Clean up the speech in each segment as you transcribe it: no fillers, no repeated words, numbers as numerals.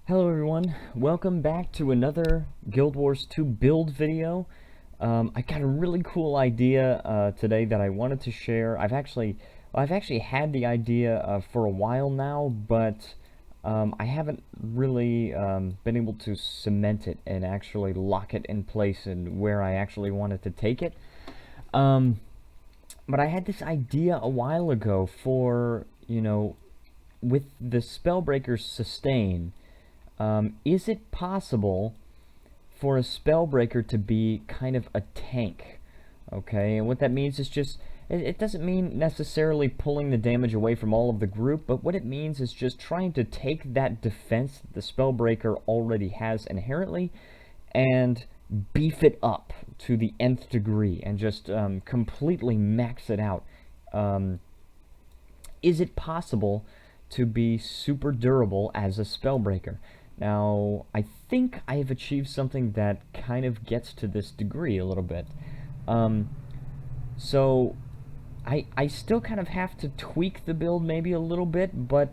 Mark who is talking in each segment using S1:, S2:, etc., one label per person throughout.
S1: Hello everyone, welcome back to another Guild Wars 2 build video. I got a really cool idea today that I wanted to share. I've actually had the idea for a while now, but I haven't really been able to cement it and actually lock it in place and where I actually wanted to take it. But I had this idea a while ago for, with the Spellbreaker sustain. Is it possible for a Spellbreaker to be kind of a tank? Okay, and what that means is just, it doesn't mean necessarily pulling the damage away from all of the group, but what it means is just trying to take that defense that the Spellbreaker already has inherently and beef it up to the nth degree and just completely max it out. Is it possible to be super durable as a Spellbreaker? Now, I think I have achieved something that kind of gets to this degree a little bit. So, I still kind of have to tweak the build maybe a little bit, but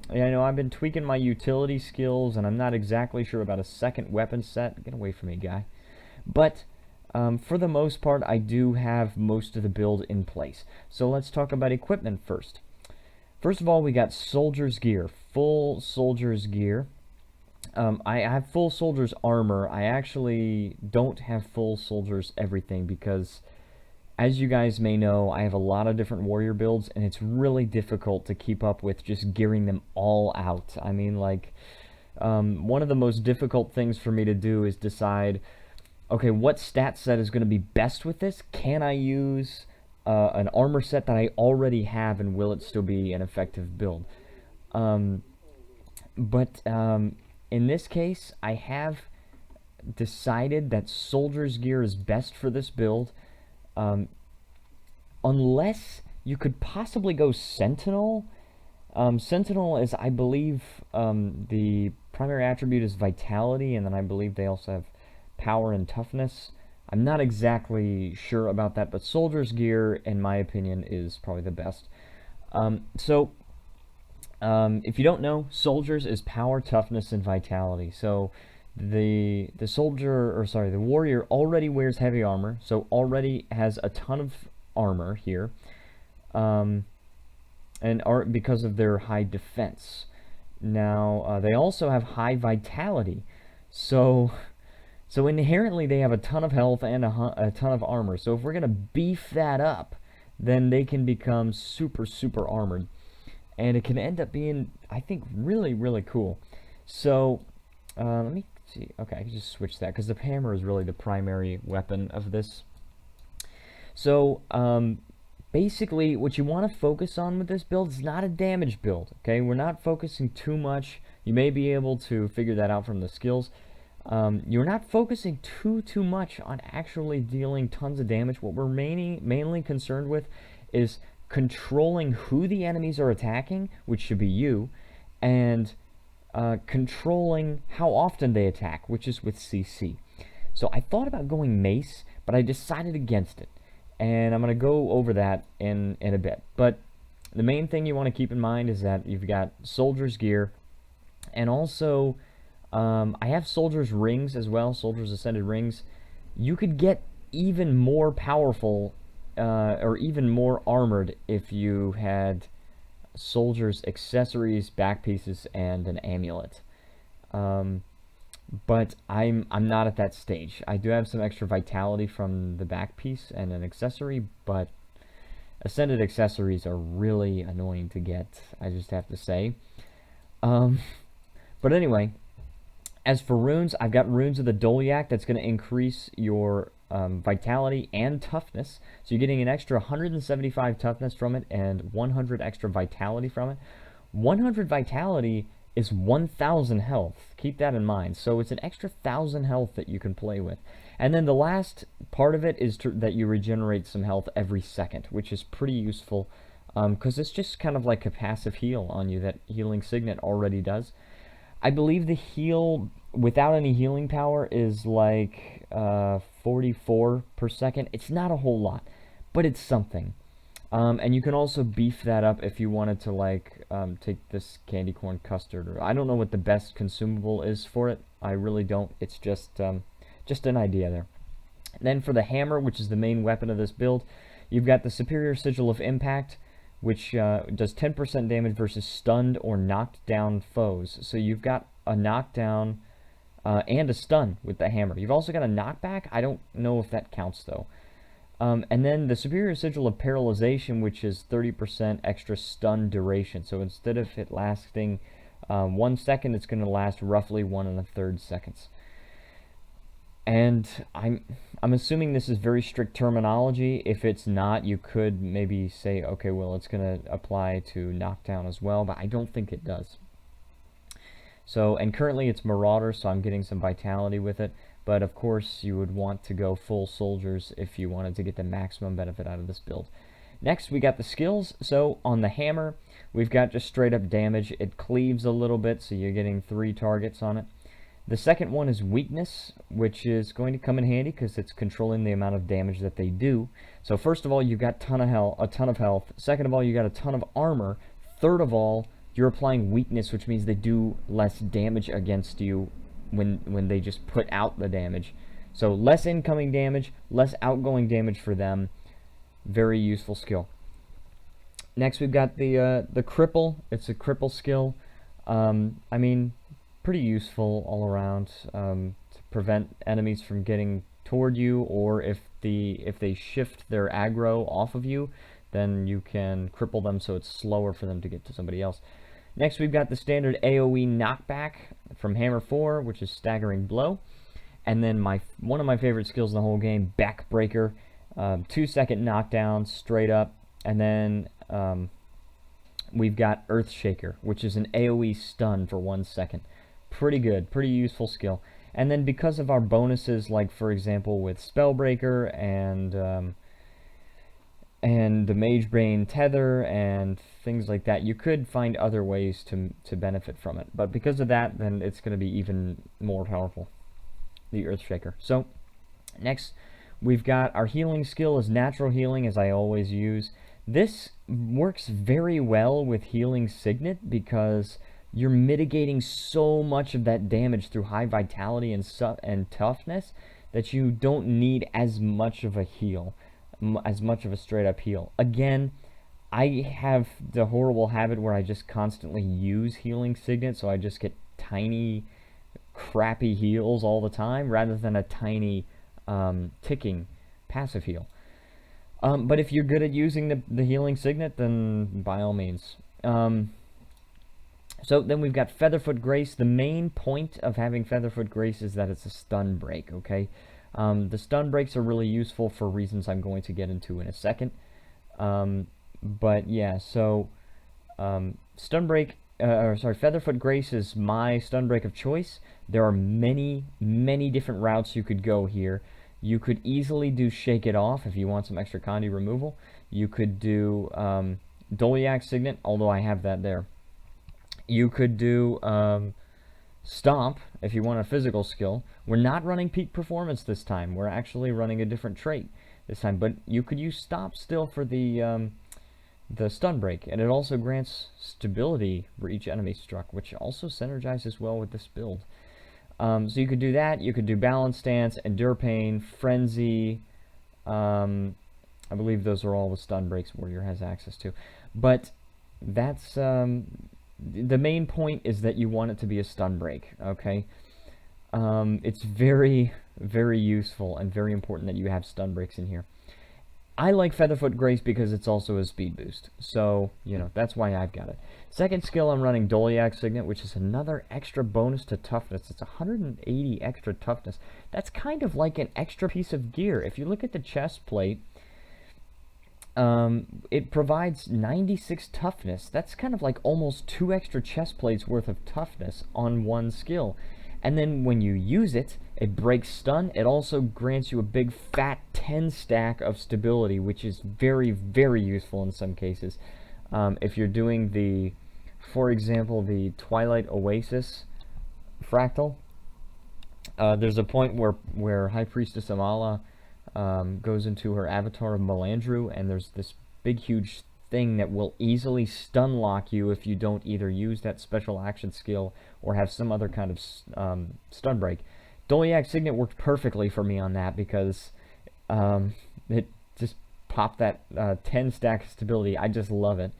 S1: I've been tweaking my utility skills, and I'm not exactly sure about a second weapon set. Get away from me, guy. But, for the most part, I do have most of the build in place. So let's talk about equipment first. First of all, we got soldier's gear, full soldier's gear. I have full soldier's armor. I actually don't have full soldier's everything because, as you guys may know, I have a lot of different warrior builds, and it's really difficult to keep up with just gearing them all out. I mean, like, one of the most difficult things for me to do is decide, okay, what stat set is going to be best with this? Can I use an armor set that I already have, and will it still be an effective build? In this case, I have decided that soldier's gear is best for this build, unless you could possibly go sentinel. Sentinel is, I believe, the primary attribute is vitality, and then I believe they also have power and toughness. I'm not exactly sure about that, but soldier's gear, in my opinion, is probably the best. If you don't know, soldiers is power, toughness, and vitality. So the warrior already wears heavy armor, so already has a ton of armor here, because of their high defense. Now they also have high vitality, so inherently they have a ton of health and a ton of armor. So if we're gonna beef that up, then they can become super armored. And it can end up being, I think, really, really cool. So, let me see. Okay, I can just switch that, because the hammer is really the primary weapon of this. So, basically, what you want to focus on with this build is not a damage build, okay? We're not focusing too much. You may be able to figure that out from the skills. You're not focusing too much on actually dealing tons of damage. What we're mainly concerned with is controlling who the enemies are attacking, which should be you, and controlling how often they attack, which is with CC. So I thought about going mace, but I decided against it, and I'm going to go over that in a bit. But the main thing you want to keep in mind is that you've got soldier's gear, and also I have soldier's rings as well, soldier's ascended rings. You could get even more powerful or even more armored if you had soldier's accessories, back pieces, and an amulet. But I'm not at that stage. I do have some extra vitality from the back piece and an accessory, but ascended accessories are really annoying to get, I just have to say. But anyway, as for runes, I've got runes of the Dolyak that's going to increase your vitality and toughness. So you're getting an extra 175 toughness from it and 100 extra vitality from it. 100 vitality is 1,000 health. Keep that in mind. So it's an extra 1,000 health that you can play with. And then the last part of it is that you regenerate some health every second, which is pretty useful because it's just kind of like a passive heal on you that Healing Signet already does. I believe the heal without any healing power is like 44 per second. It's not a whole lot, but it's something. And you can also beef that up if you wanted to, like, take this candy corn custard. Or I don't know what the best consumable is for it. I really don't. It's just an idea there. And then for the hammer, which is the main weapon of this build, you've got the Superior Sigil of Impact, which does 10% damage versus stunned or knocked down foes. So you've got a knockdown and a stun with the hammer. You've also got a knockback. I don't know if that counts, though. And then the Superior Sigil of Paralyzation, which is 30% extra stun duration. So instead of it lasting 1 second, it's going to last roughly 1 1/3 seconds. And I'm assuming this is very strict terminology. If it's not, you could maybe say, okay, well, it's going to apply to knockdown as well, but I don't think it does. So, and currently it's Marauder, so I'm getting some vitality with it. But of course, you would want to go full soldiers if you wanted to get the maximum benefit out of this build. Next, we got the skills. So on the hammer, we've got just straight up damage. It cleaves a little bit, so you're getting 3 targets on it. The second one is weakness, which is going to come in handy because it's controlling the amount of damage that they do. So first of all, you've got a ton of health. Second of all, you got a ton of armor. Third of all, you're applying weakness, which means they do less damage against you when they just put out the damage. So less incoming damage, less outgoing damage for them. Very useful skill. Next, we've got the cripple. It's a cripple skill. I mean, pretty useful all around to prevent enemies from getting toward you, or if they shift their aggro off of you, then you can cripple them so it's slower for them to get to somebody else. Next, we've got the standard AoE knockback from Hammer 4, which is Staggering Blow. And then one of my favorite skills in the whole game, Backbreaker. 2-second knockdown, straight up. And then we've got Earthshaker, which is an AoE stun for 1 second. Pretty good, pretty useful skill. And then because of our bonuses, like for example with Spellbreaker and the Magebrain Tether and things like that, you could find other ways to benefit from it. But because of that, then it's going to be even more powerful, the Earthshaker. So next, we've got our healing skill is Natural Healing, as I always use. This works very well with Healing Signet because you're mitigating so much of that damage through high vitality and toughness that you don't need as much of a heal, as much of a straight up heal. Again, I have the horrible habit where I just constantly use Healing Signet, so I just get tiny crappy heals all the time rather than a tiny ticking passive heal. But if you're good at using the Healing Signet, then by all means. So then we've got Featherfoot Grace. The main point of having Featherfoot Grace is that it's a stun break, okay? The stun breaks are really useful for reasons I'm going to get into in a second. But yeah, so stun break, Featherfoot Grace is my stun break of choice. There are many, many different routes you could go here. You could easily do Shake It Off if you want some extra Condi removal. You could do Dolyak Signet, although I have that there. You could do Stomp if you want a physical skill. We're not running Peak Performance this time. We're actually running a different trait this time. But you could use Stomp still for the stun break, and it also grants stability for each enemy struck, which also synergizes well with this build. So you could do that. You could do Balance Stance, Endure Pain, Frenzy. I believe those are all the stun breaks Warrior has access to. But that's the main point is that you want it to be a stun break, okay? It's very, very useful and very important that you have stun breaks in here. I like Featherfoot Grace because it's also a speed boost, so, you know, that's why I've got it. Second skill, I'm running Dolyak Signet, which is another extra bonus to toughness. It's 180 extra toughness. That's kind of like an extra piece of gear. If you look at the chest plate, it provides 96 toughness. That's kind of like almost 2 extra chest plates worth of toughness on one skill. And then when you use it, it breaks stun. It also grants you a big fat 10 stack of stability, which is very, very useful in some cases. If you're doing the, for example, the Twilight Oasis fractal, there's a point where High Priestess Amala goes into her avatar of Melandru, and there's this big huge thing that will easily stun lock you if you don't either use that special action skill or have some other kind of stun break. Dolyak Signet worked perfectly for me on that because it just popped that 10 stack stability. I just love it.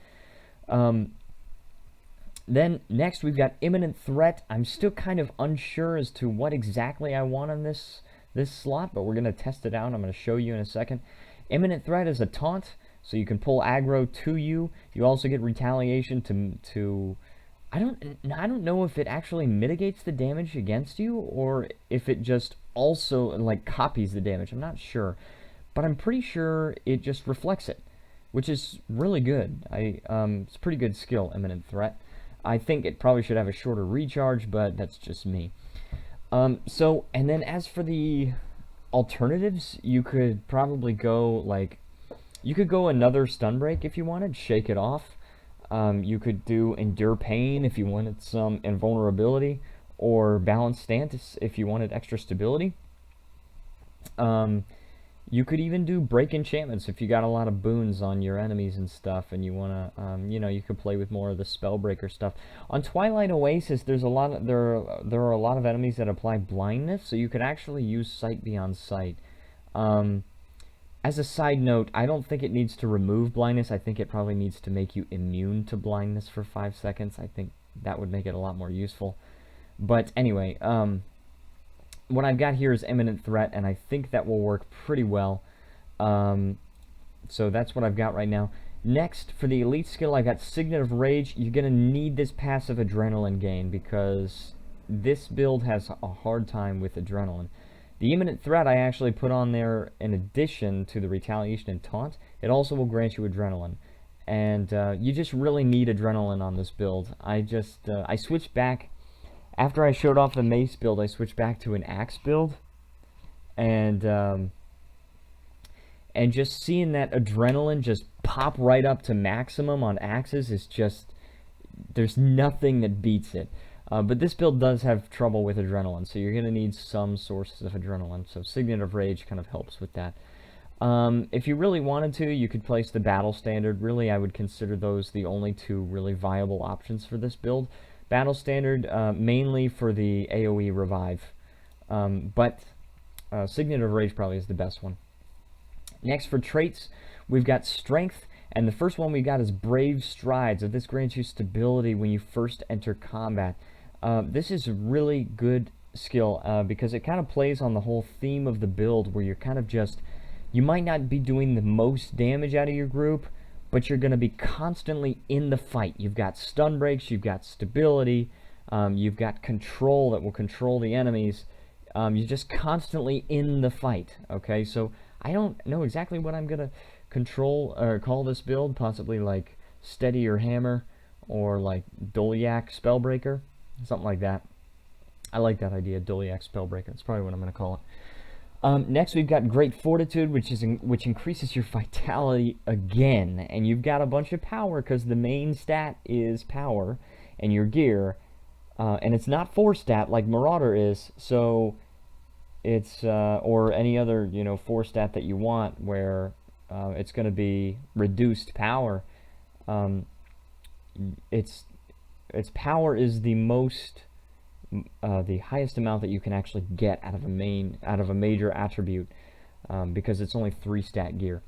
S1: Then next we've got Imminent Threat. I'm still kind of unsure as to what exactly I want on this slot, but we're going to test it out. I'm going to show you in a second. Imminent Threat is a taunt, so you can pull aggro to you. You also get retaliation to I don't know if it actually mitigates the damage against you or if it just also like copies the damage. I'm not sure, but I'm pretty sure it just reflects it, which is really good. It's a pretty good skill, Imminent Threat. I think it probably should have a shorter recharge, but that's just me. And then as for the alternatives, you could probably go you could go another stun break if you wanted, shake it off. You could do Endure Pain if you wanted some invulnerability, or Balanced Stance if you wanted extra stability. You could even do Break Enchantments if you got a lot of boons on your enemies and stuff, and you wanna, you could play with more of the Spellbreaker stuff. On Twilight Oasis, there are a lot of enemies that apply blindness, so you could actually use Sight Beyond Sight. As a side note, I don't think it needs to remove blindness. I think it probably needs to make you immune to blindness for 5 seconds. I think that would make it a lot more useful. But anyway, what I've got here is Imminent Threat, and I think that will work pretty well. So that's what I've got right now. Next, for the elite skill, I got Signet of Rage. You're going to need this passive adrenaline gain because this build has a hard time with adrenaline. The Imminent Threat I actually put on there in addition to the Retaliation and Taunt. It also will grant you adrenaline. And you just really need adrenaline on this build. I switched back. After I showed off the Mace build, I switched back to an Axe build. And just seeing that adrenaline just pop right up to maximum on Axes is just... there's nothing that beats it. But this build does have trouble with adrenaline, so you're going to need some sources of adrenaline. So Signet of Rage kind of helps with that. If you really wanted to, you could place the Battle Standard. Really, I would consider those the only two really viable options for this build. Battle Standard, mainly for the AoE revive. But Signet of Rage probably is the best one. Next, for traits, we've got Strength. And the first one we got is Brave Strides. This grants you stability when you first enter combat. This is a really good skill because it kind of plays on the whole theme of the build where you're kind of just... you might not be doing the most damage out of your group, but you're going to be constantly in the fight. You've got stun breaks, you've got stability, you've got control that will control the enemies. You're just constantly in the fight, okay? So I don't know exactly what I'm going to control or call this build, possibly like Steady or Hammer or like Dolyak Spellbreaker, something like that. I like that idea, Dolyak Spellbreaker. That's probably what I'm going to call it. Next, we've got Great Fortitude, which increases your vitality again, and you've got a bunch of power because the main stat is power and your gear, and it's not 4-stat like Marauder is, so it's or any other 4-stat that you want where it's going to be reduced power. Its power is the most. The highest amount that you can actually get out of a major attribute, because it's only 3-stat gear.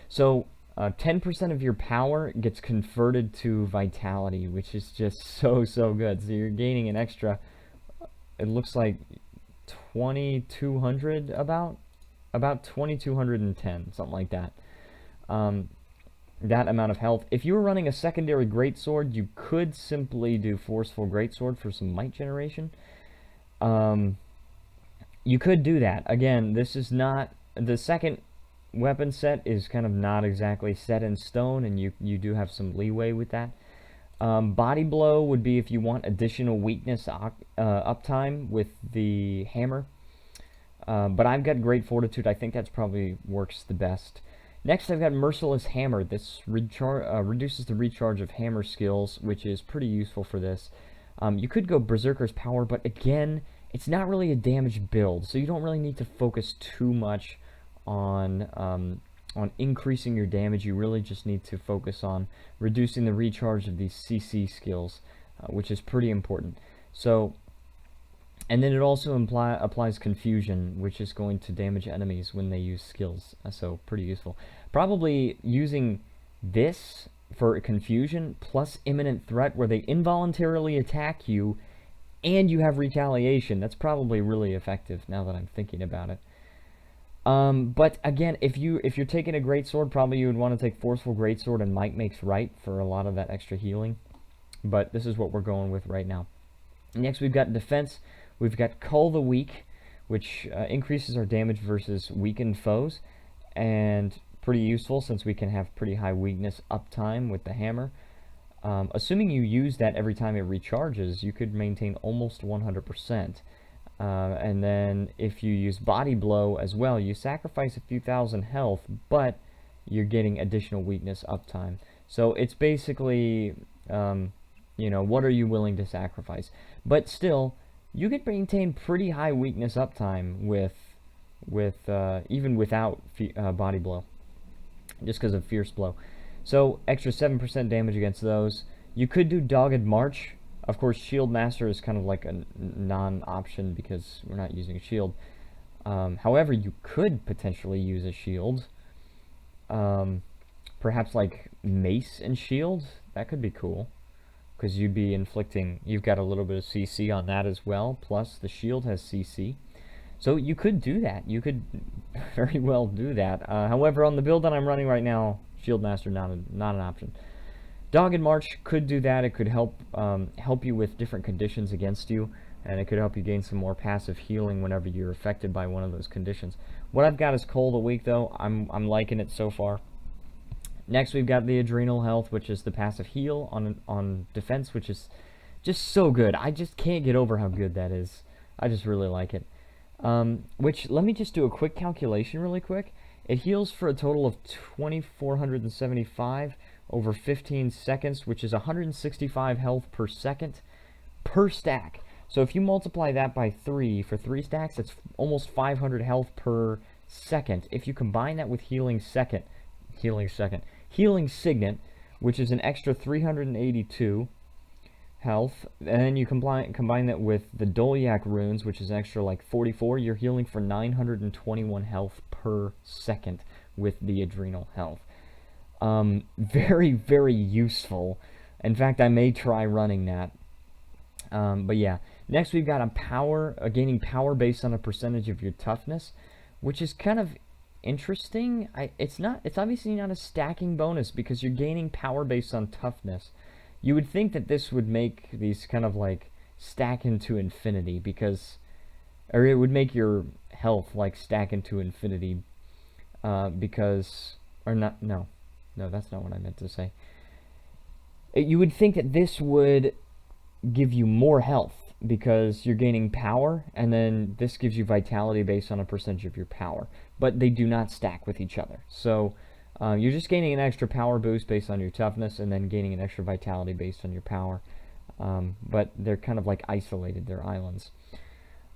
S1: So 10% of your power gets converted to vitality, which is just so good. So you're gaining an extra. It looks like 2,200 about 2,210, something like that. That amount of health. If you were running a secondary greatsword, you could simply do Forceful Greatsword for some might generation. You could do that. Again, this is not... the second weapon set is kind of not exactly set in stone, and you do have some leeway with that. Body Blow would be if you want additional weakness uptime with the hammer. But I've got Great Fortitude. I think that's probably works the best. Next, I've got Merciless Hammer. This reduces the recharge of hammer skills, which is pretty useful for this. You could go Berserker's Power, but again, it's not really a damage build, so you don't really need to focus too much on increasing your damage. You really just need to focus on reducing the recharge of these CC skills, which is pretty important. So, and then it also applies confusion, which is going to damage enemies when they use skills. So pretty useful. Probably using this for confusion plus imminent threat, where they involuntarily attack you and you have retaliation. That's probably really effective now that I'm thinking about it. But again, if you're taking a greatsword, probably you would want to take forceful greatsword and might makes right for a lot of that extra healing. But this is what we're going with right now. Next, we've got defense. We've got Cull the Weak, which increases our damage versus weakened foes, and pretty useful since we can have pretty high weakness uptime with the hammer. Assuming you use that every time it recharges, you could maintain almost 100%. And then if you use Body Blow as well, you sacrifice a few thousand health, but you're getting additional weakness uptime. So it's basically, you know, what are you willing to sacrifice? But still, you could maintain pretty high weakness uptime with even without Body Blow, just because of Fierce Blow. So extra 7% damage against those. You could do Dogged March. Of course, Shield Master is kind of like a non-option because we're not using a shield. However, you could potentially use a shield. Perhaps like Mace and Shield. That could be cool, because you'd be inflicting, you've got a little bit of CC on that as well, plus the shield has CC. So you could do that. You could very well do that. However, on the build that I'm running right now, Shield Master not an option. Dogged March could do that. It could help you with different conditions against you, and it could help you gain some more passive healing whenever you're affected by one of those conditions. What I've got is Cull the Weak, though. I'm liking it so far. Next, we've got the Adrenal Health, which is the passive heal on defense, which is just so good. I just can't get over how good that is. I just really like it. Which, let me just do a quick calculation really quick. It heals for a total of 2,475 over 15 seconds, which is 165 health per second per stack. So if you multiply that by 3 for 3 stacks, it's almost 500 health per second. If you combine that with Healing Signet, which is an extra 382 health, and then you combine that with the Dolyak runes, which is extra like 44, you're healing for 921 health per second with the Adrenal Health. Very, very useful. In fact, I may try running that. But yeah, next we've got gaining power based on a percentage of your toughness, which is kind of interesting. It's obviously not a stacking bonus because you're gaining power based on toughness. You would think that this would make these kind of like stack into infinity, or it would make your health like stack into infinity, no, that's not what I meant to say. You would think that this would give you more health because you're gaining power, and then this gives you vitality based on a percentage of your power, but they do not stack with each other. So you're just gaining an extra power boost based on your toughness, and then gaining an extra vitality based on your power. But they're kind of like isolated, they're islands.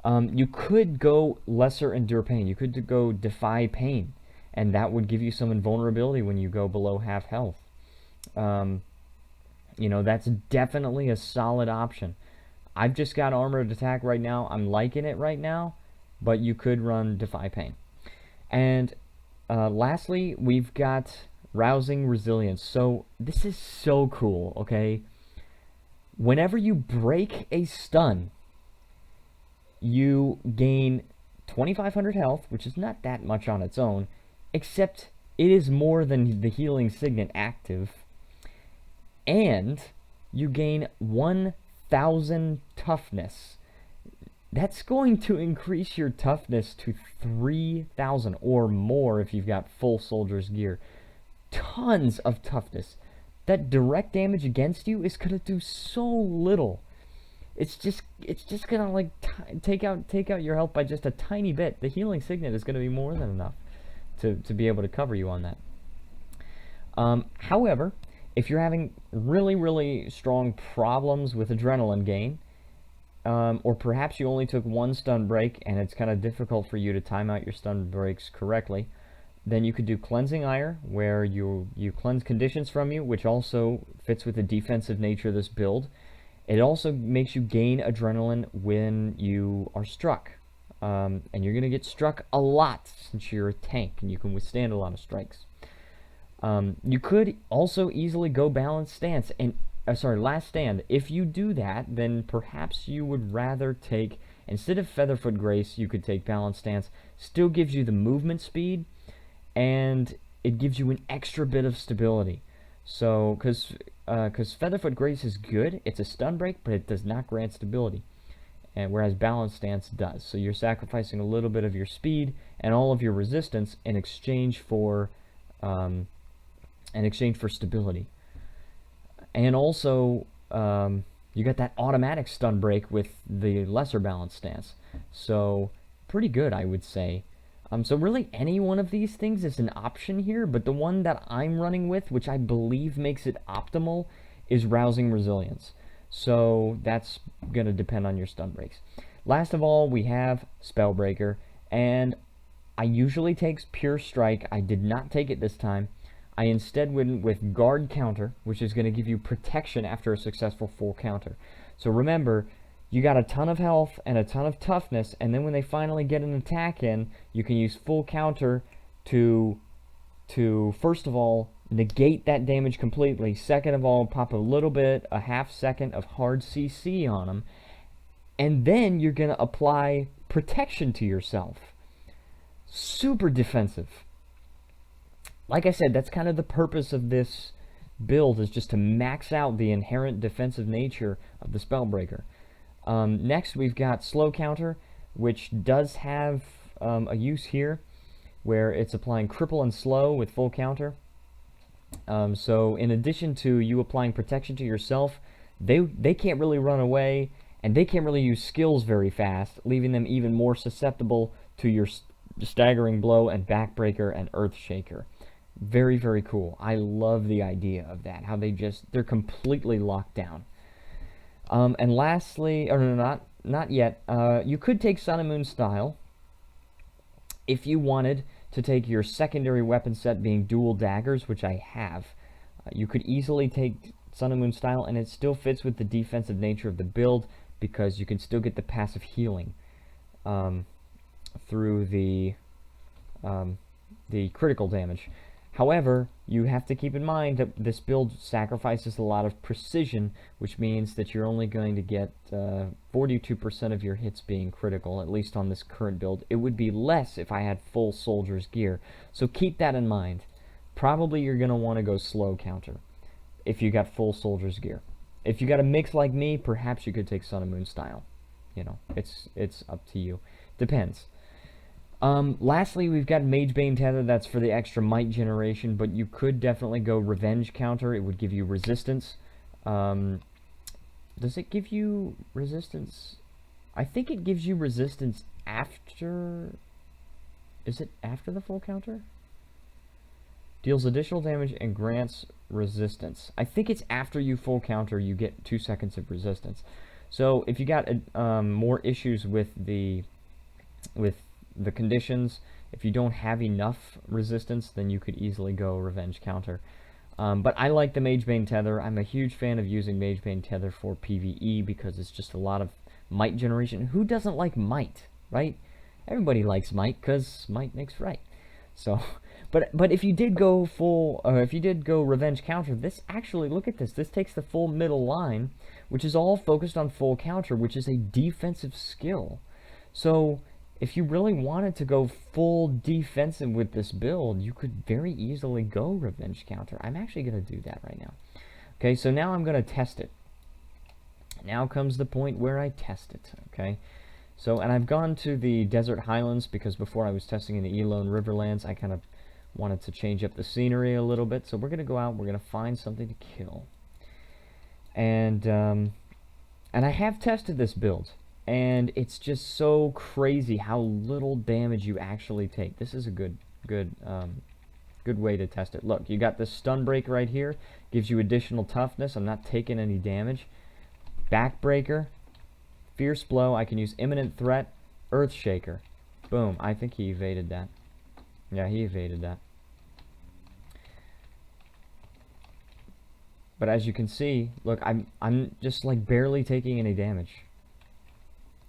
S1: You could go Lesser Endure Pain. You could go Defy Pain, and that would give you some invulnerability when you go below half health. You know, that's definitely a solid option. I've just got Armored Attack right now. I'm liking it right now, but you could run Defy Pain. And lastly, we've got Rousing Resilience. So this is so cool, okay? Whenever you break a stun, you gain 2,500 health, which is not that much on its own, except it is more than the Healing Signet active, and you gain 1,000 toughness. That's going to increase your toughness to 3,000 or more if you've got full soldier's gear. Tons of toughness. That direct damage against you is going to do so little. It's just gonna like take out your health by just a tiny bit. The Healing Signet is going to be more than enough to be able to cover you on that. However, if you're having really, really strong problems with adrenaline gain, or perhaps you only took one stun break and it's kind of difficult for you to time out your stun breaks correctly, Then you could do Cleansing Ire, where you cleanse conditions from you, which also fits with the defensive nature of this build. It also makes you gain adrenaline when you are struck. And you're going to get struck a lot since you're a tank and you can withstand a lot of strikes. You could also easily go Balanced Stance and Last Stand. If you do that, then perhaps you would rather take, instead of Featherfoot Grace, you could take Balanced Stance. Still gives you the movement speed, and it gives you an extra bit of stability. So, because Featherfoot Grace is good, it's a stun break, but it does not grant stability. And whereas Balanced Stance does. So you're sacrificing a little bit of your speed and all of your resistance in exchange for stability. And also, you got that automatic stun break with the lesser Balanced Stance. So pretty good, I would say. So really any one of these things is an option here, but the one that I'm running with, which I believe makes it optimal, is Rousing Resilience. So that's going to depend on your stun breaks. Last of all, we have Spellbreaker, and I usually take Pure Strike. I did not take it this time. I instead went with Guard Counter, which is going to give you protection after a successful full counter. So remember, you got a ton of health and a ton of toughness, and then when they finally get an attack in, you can use full counter to first of all, negate that damage completely. Second of all, pop a half second of hard CC on them. And then you're going to apply protection to yourself. Super defensive. Like I said, that's kind of the purpose of this build, is just to max out the inherent defensive nature of the Spellbreaker. Next, we've got Slow Counter, which does have a use here, where it's applying Cripple and Slow with full counter. So in addition to you applying protection to yourself, they can't really run away, and they can't really use skills very fast, leaving them even more susceptible to your Staggering Blow and Backbreaker and Earthshaker. Very, very cool. I love the idea of that, how they're completely locked down. And lastly, or no, not yet, you could take Sun and Moon Style if you wanted to take your secondary weapon set being dual daggers, which I have. You could easily take Sun and Moon Style, and it still fits with the defensive nature of the build, because you can still get the passive healing through the critical damage. However, you have to keep in mind that this build sacrifices a lot of precision, which means that you're only going to get 42% of your hits being critical, at least on this current build. It would be less if I had full soldier's gear, so keep that in mind. Probably you're going to want to go Slow Counter if you got full soldier's gear. If you got a mix like me, perhaps you could take Sun and Moon Style. You know, it's up to you. Depends. Lastly, we've got Magebane Tether. That's for the extra might generation, but you could definitely go Revenge Counter. It would give you resistance. Does it give you resistance? I think it gives you resistance after... Is it after the full counter? Deals additional damage and grants resistance. I think it's after you full counter, you get 2 seconds of resistance. So if you got more issues with the conditions, if you don't have enough resistance, then you could easily go Revenge Counter. But I like the Magebane Tether. I'm a huge fan of using Magebane Tether for PvE because it's just a lot of might generation. Who doesn't like might, right? Everybody likes might because might makes right. So, but if you did go if you did go Revenge Counter, this actually, look at this. This takes the full middle line, which is all focused on full counter, which is a defensive skill. So if you really wanted to go full defensive with this build, you could very easily go Revenge Counter. I'm actually going to do that right now. Okay, so now I'm going to test it. Now comes the point where I test it, okay? So, and I've gone to the Desert Highlands because before I was testing in the Elone Riverlands, I kind of wanted to change up the scenery a little bit. So we're going to go out, we're going to find something to kill. And I have tested this build. And it's just so crazy how little damage you actually take. This is a good way to test it. Look, you got this stun break right here. Gives you additional toughness. I'm not taking any damage. Backbreaker. Fierce Blow. I can use Imminent Threat. Earthshaker. Boom. I think he evaded that. Yeah, he evaded that. But as you can see, look, I'm just like barely taking any damage.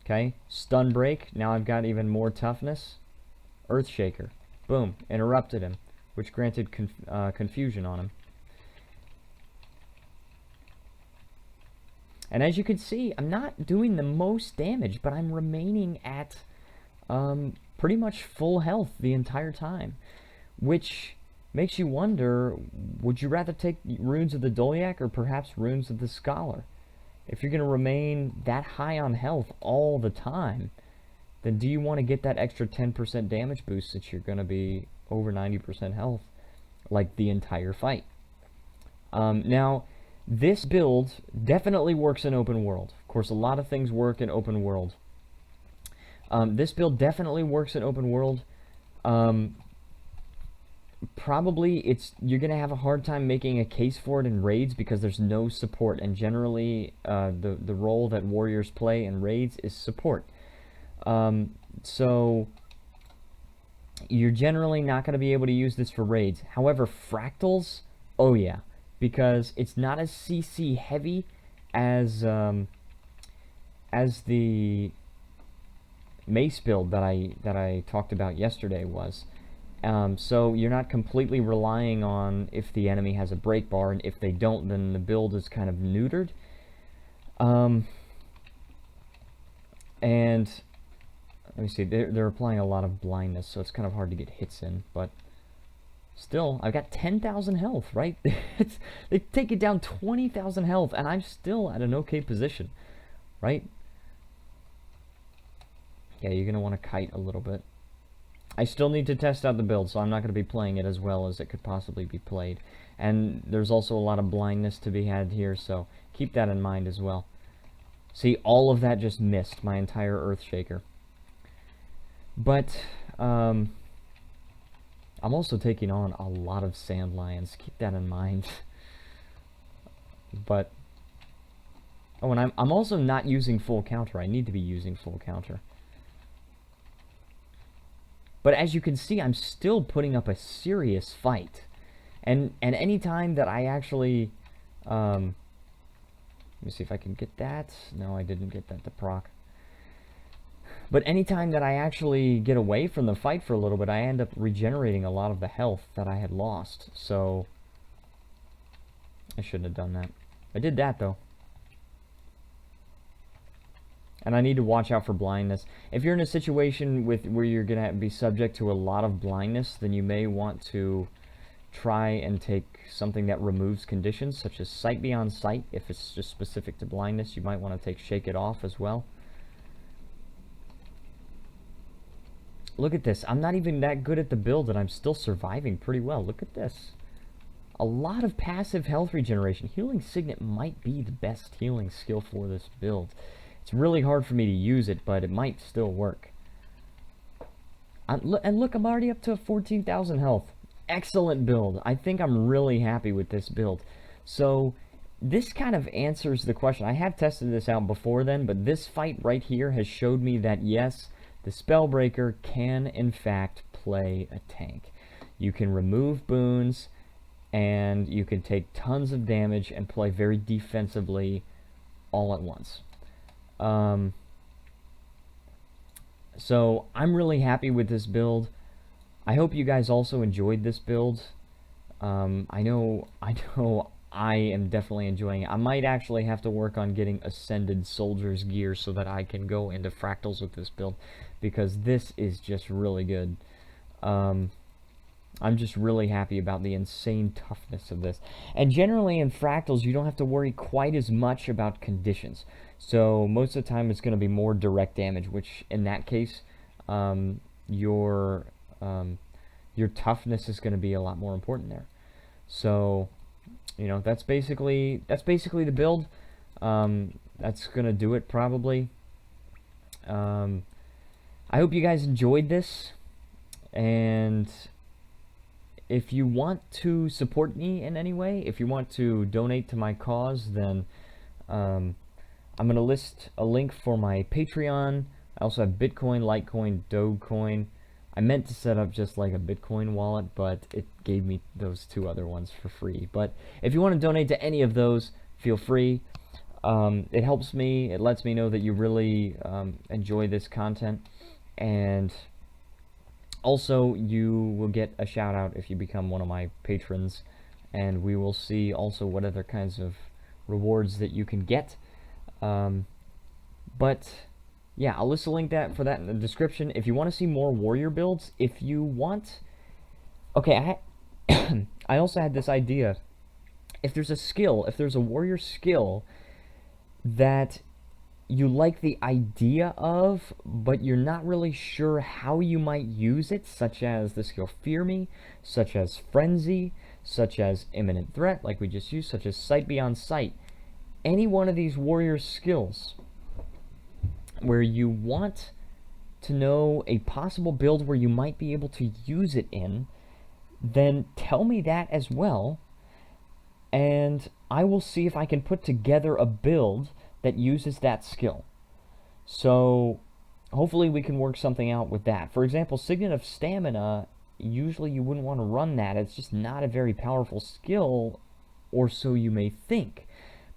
S1: Okay, stun break. Now I've got even more toughness. Earthshaker. Boom, interrupted him, which granted confusion on him. And as you can see, I'm not doing the most damage, but I'm remaining at pretty much full health the entire time, which makes you wonder, would you rather take runes of the Dolyak or perhaps runes of the Scholar? If you're going to remain that high on health all the time, then do you want to get that extra 10% damage boost since you're going to be over 90% health like the entire fight? Now, this build definitely works in open world. Of course, a lot of things work in open world. This build definitely works in open world. Probably you're gonna have a hard time making a case for it in raids because there's no support, and generally the role that warriors play in raids is support. So you're generally not going to be able to use this for raids. However, fractals, oh yeah, because it's not as CC heavy as the mace build that I talked about yesterday was. So you're not completely relying on if the enemy has a break bar, and if they don't, then the build is kind of neutered. And let me see, they're applying a lot of blindness, so it's kind of hard to get hits in, but still, I've got 10,000 health, right? They take it down 20,000 health, and I'm still at an okay position, right? Yeah, you're going to want to kite a little bit. I still need to test out the build, so I'm not going to be playing it as well as it could possibly be played. And there's also a lot of blindness to be had here, so keep that in mind as well. See, all of that just missed, my entire Earthshaker. But, I'm also taking on a lot of Sand Lions, keep that in mind. But, oh, and I'm also not using full counter. I need to be using full counter. But as you can see, I'm still putting up a serious fight. And any time that I actually, let me see if I can get that. No, I didn't get that to proc. But anytime that I actually get away from the fight for a little bit, I end up regenerating a lot of the health that I had lost. So, I shouldn't have done that. I did that, though. And I need to watch out for blindness. If you're in a situation where you're going to be subject to a lot of blindness, then you may want to try and take something that removes conditions, such as Sight Beyond Sight. If it's just specific to blindness, you might want to take Shake It Off as well. Look at this. I'm not even that good at the build, and I'm still surviving pretty well. Look at this. A lot of passive health regeneration. Healing Signet might be the best healing skill for this build. It's really hard for me to use it, but it might still work. And look, I'm already up to 14,000 health. Excellent build. I think I'm really happy with this build. So, this kind of answers the question. I have tested this out before then, but this fight right here has showed me that yes, the Spellbreaker can in fact play a tank. You can remove boons, and you can take tons of damage and play very defensively all at once. So I'm really happy with this build. I hope you guys also enjoyed this build. I know I am definitely enjoying it. I might actually have to work on getting Ascended Soldier's gear so that I can go into fractals with this build, because this is just really good. I'm just really happy about the insane toughness of this. And generally in fractals, you don't have to worry quite as much about conditions. So most of the time it's going to be more direct damage, which in that case, your toughness is going to be a lot more important there. So, you know, that's basically the build. That's going to do it probably. I hope you guys enjoyed this, and if you want to support me in any way, if you want to donate to my cause, then I'm going to list a link for my Patreon. I also have Bitcoin, Litecoin, Dogecoin, I meant to set up just like a Bitcoin wallet, but it gave me those 2 other ones for free. But if you want to donate to any of those, feel free. It helps me. It lets me know that you really enjoy this content, and also you will get a shout out if you become one of my patrons, and we will see also what other kinds of rewards that you can get. But yeah, I'll list a link for that in the description. If you want to see more warrior builds, if you want, okay, I also had this idea. If there's a skill, if there's a warrior skill that you like the idea of, but you're not really sure how you might use it, such as the skill Fear Me, such as Frenzy, such as Imminent Threat, like we just used, such as Sight Beyond Sight, any one of these warrior skills where you want to know a possible build where you might be able to use it in, then tell me that as well, and I will see if I can put together a build that uses that skill. So hopefully we can work something out with that. For example, Signet of Stamina, usually you wouldn't want to run that. It's just not a very powerful skill, or so you may think.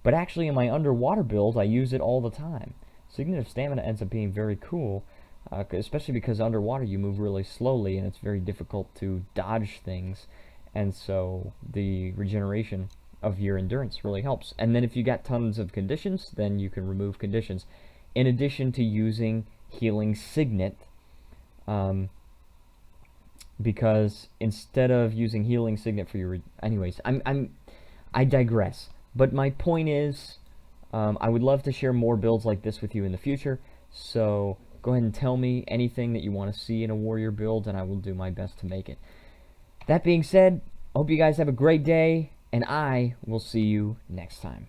S1: But actually in my underwater build, I use it all the time. Signet of Stamina ends up being very cool, especially because underwater you move really slowly and it's very difficult to dodge things, and so the regeneration of your endurance really helps. And then if you got tons of conditions, then you can remove conditions, in addition to using Healing Signet, because instead of using Healing Signet for your anyways, I digress. But my point is, I would love to share more builds like this with you in the future, so go ahead and tell me anything that you want to see in a warrior build, and I will do my best to make it. That being said, I hope you guys have a great day, and I will see you next time.